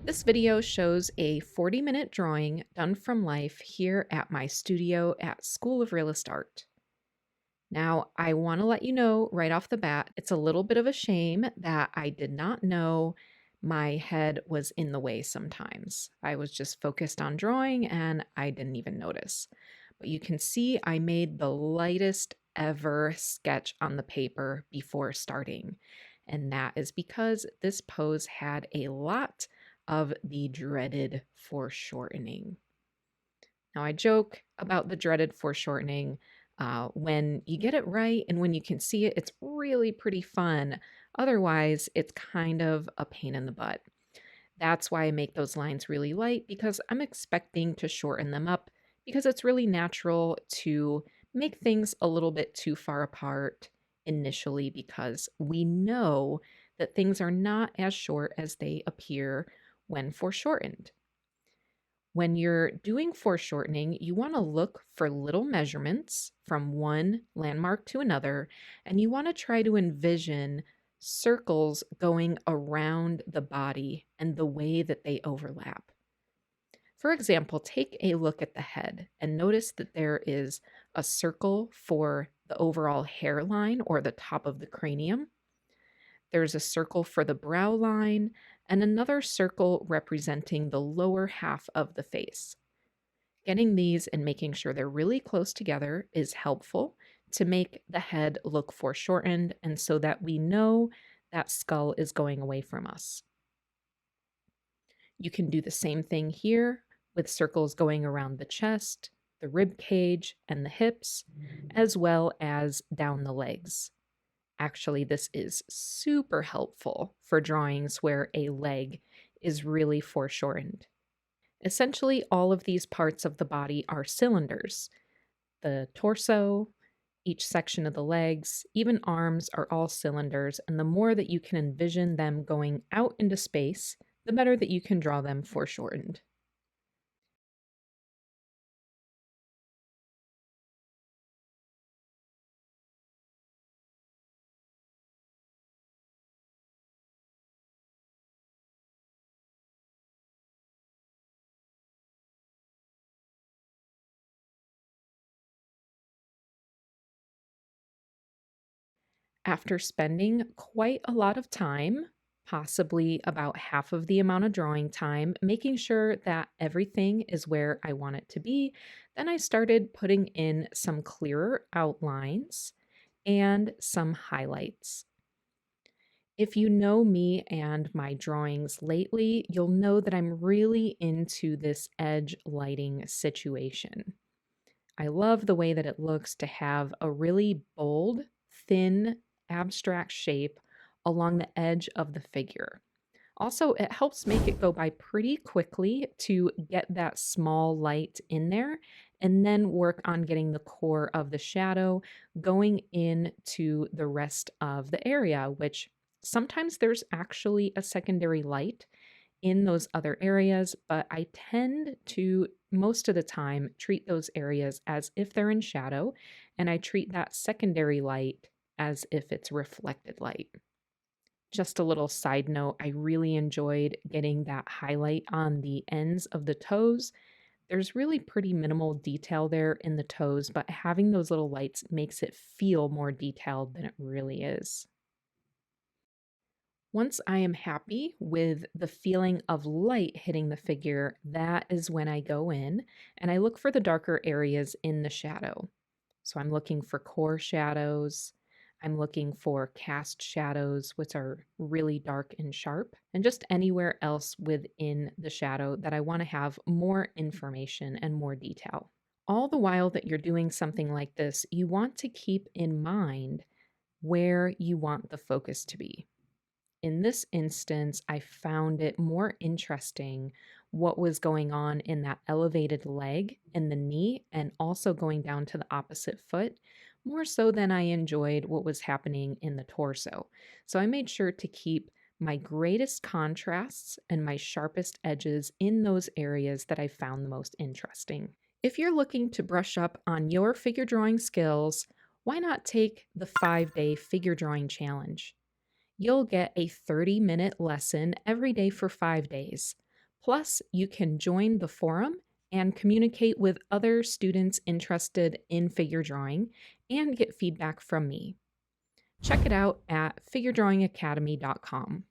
This video shows a 40-minute drawing done from life here at my studio at School of Realist Art. Now, I want to let you know right off the bat, it's a little bit of a shame that I did not know my head was in the way sometimes. I was just focused on drawing and I didn't even notice. But you can see I made the lightest ever sketch on the paper before starting. And that is because this pose had a lot of the dreaded foreshortening. Now, I joke about the dreaded foreshortening. When you get it right and when you can see it, it's really pretty fun. Otherwise, it's kind of a pain in the butt. That's why I make those lines really light because I'm expecting to shorten them up because it's really natural to make things a little bit too far apart initially because we know that things are not as short as they appear when foreshortened. When you're doing foreshortening, you want to look for little measurements from one landmark to another, and you want to try to envision circles going around the body and the way that they overlap. For example, take a look at the head and notice that there is a circle for the overall hairline or the top of the cranium. There's a circle for the brow line and another circle representing the lower half of the face. Getting these and making sure they're really close together is helpful to make the head look foreshortened and so that we know that skull is going away from us. You can do the same thing here with circles going around the chest, the rib cage, and the hips, as well as down the legs. Actually, this is super helpful for drawings where a leg is really foreshortened. Essentially, all of these parts of the body are cylinders. The torso, each section of the legs, even arms are all cylinders, and the more that you can envision them going out into space, the better that you can draw them foreshortened. After spending quite a lot of time, possibly about half of the amount of drawing time, making sure that everything is where I want it to be, then I started putting in some clearer outlines and some highlights. If you know me and my drawings lately, you'll know that I'm really into this edge lighting situation. I love the way that it looks to have a really bold, thin, abstract shape along the edge of the figure. Also, it helps make it go by pretty quickly to get that small light in there and then work on getting the core of the shadow going into the rest of the area, which sometimes there's actually a secondary light in those other areas, but I tend to most of the time treat those areas as if they're in shadow, and I treat that secondary light as if it's reflected light. Just a little side note, I really enjoyed getting that highlight on the ends of the toes. There's really pretty minimal detail there in the toes, but having those little lights makes it feel more detailed than it really is. Once I am happy with the feeling of light hitting the figure, that is when I go in and I look for the darker areas in the shadow. So I'm looking for core shadows. I'm looking for cast shadows, which are really dark and sharp, and just anywhere else within the shadow that I want to have more information and more detail. All the while that you're doing something like this, you want to keep in mind where you want the focus to be. In this instance, I found it more interesting what was going on in that elevated leg and the knee, and also going down to the opposite foot, more so than I enjoyed what was happening in the torso. So I made sure to keep my greatest contrasts and my sharpest edges in those areas that I found the most interesting. If you're looking to brush up on your figure drawing skills, why not take the 5-day figure drawing challenge? You'll get a 30-minute lesson every day for 5 days, Plus, you can join the forum and communicate with other students interested in figure drawing and get feedback from me. Check it out at figuredrawingacademy.com.